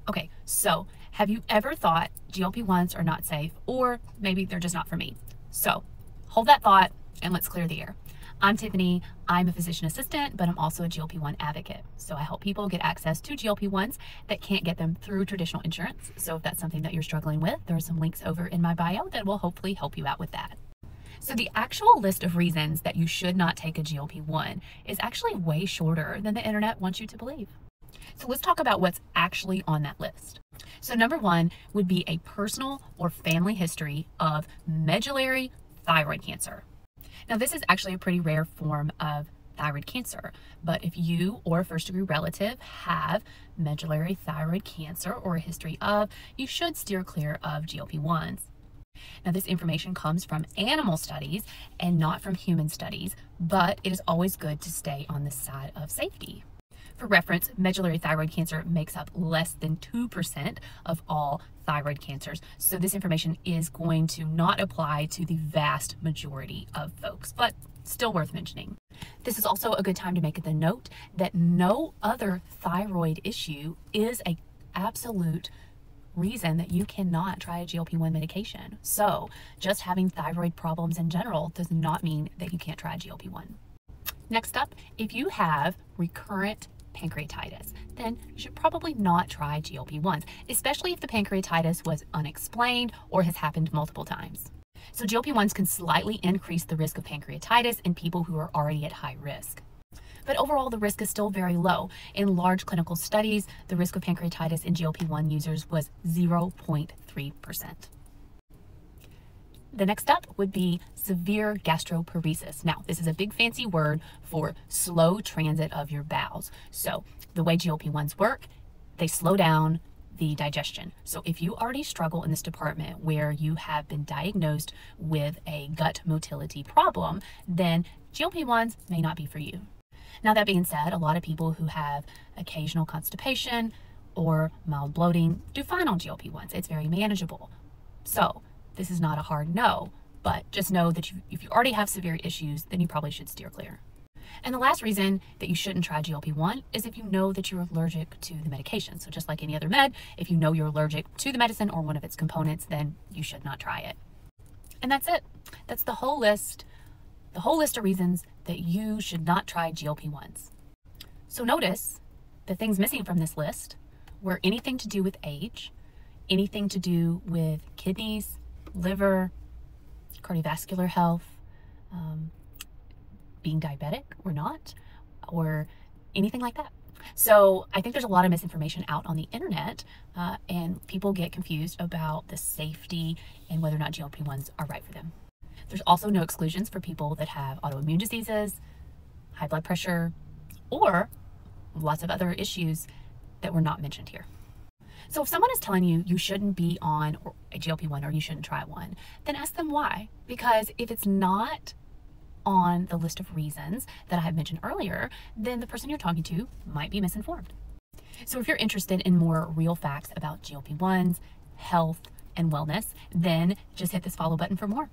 Okay, so have you ever thought GLP-1s are not safe, or maybe they're just not for me? So hold that thought and let's clear the air. I'm Tiffany. I'm a physician assistant, but I'm also a GLP-1 advocate. So I help people get access to GLP-1s that can't get them through traditional insurance. So if that's something that you're struggling with, there are some links over in my bio that will hopefully help you out with that. So the actual list of reasons that you should not take a GLP-1 is actually way shorter than the internet wants you to believe. So let's talk about what's actually on that list. So number one would be a personal or family history of medullary thyroid cancer. Now, this is actually a pretty rare form of thyroid cancer, but if you or a first-degree relative have medullary thyroid cancer or a history of, you should steer clear of GLP-1s. Now, this information comes from animal studies and not from human studies, but it is always good to stay on the side of safety. For reference, medullary thyroid cancer makes up less than 2% of all thyroid cancers. So this information is going to not apply to the vast majority of folks, but still worth mentioning. This is also a good time to make the note that no other thyroid issue is an absolute reason that you cannot try a GLP-1 medication. So just having thyroid problems in general does not mean that you can't try a GLP-1. Next up, if you have recurrent pancreatitis, then you should probably not try GLP-1s, especially if the pancreatitis was unexplained or has happened multiple times. So GLP-1s can slightly increase the risk of pancreatitis in people who are already at high risk. But overall, the risk is still very low. In large clinical studies, the risk of pancreatitis in GLP-1 users was 0.3%. The next up would be severe gastroparesis. Now, this is a big fancy word for slow transit of your bowels. So the way GLP-1s work, they slow down the digestion. So if you already struggle in this department where you have been diagnosed with a gut motility problem, then GLP-1s may not be for you. Now, that being said, a lot of people who have occasional constipation or mild bloating do fine on GLP-1s. It's very manageable. So this is not a hard no, but just know that if you already have severe issues, then you probably should steer clear. And the last reason that you shouldn't try GLP-1 is if you know that you're allergic to the medication. So just like any other med, if you know you're allergic to the medicine or one of its components, then you should not try it. And that's it. That's the whole list of reasons that you should not try GLP-1s. So notice the things missing from this list were anything to do with age, anything to do with kidneys, liver, cardiovascular health, being diabetic or not, or anything like that. So I think there's a lot of misinformation out on the internet, and people get confused about the safety and whether or not GLP-1s are right for them. There's also no exclusions for people that have autoimmune diseases, high blood pressure, or lots of other issues that were not mentioned here. So if someone is telling you you shouldn't be on a GLP-1 or you shouldn't try one, then ask them why. Because if it's not on the list of reasons that I have mentioned earlier, then the person you're talking to might be misinformed. So if you're interested in more real facts about GLP-1s, health, and wellness, then just hit this follow button for more.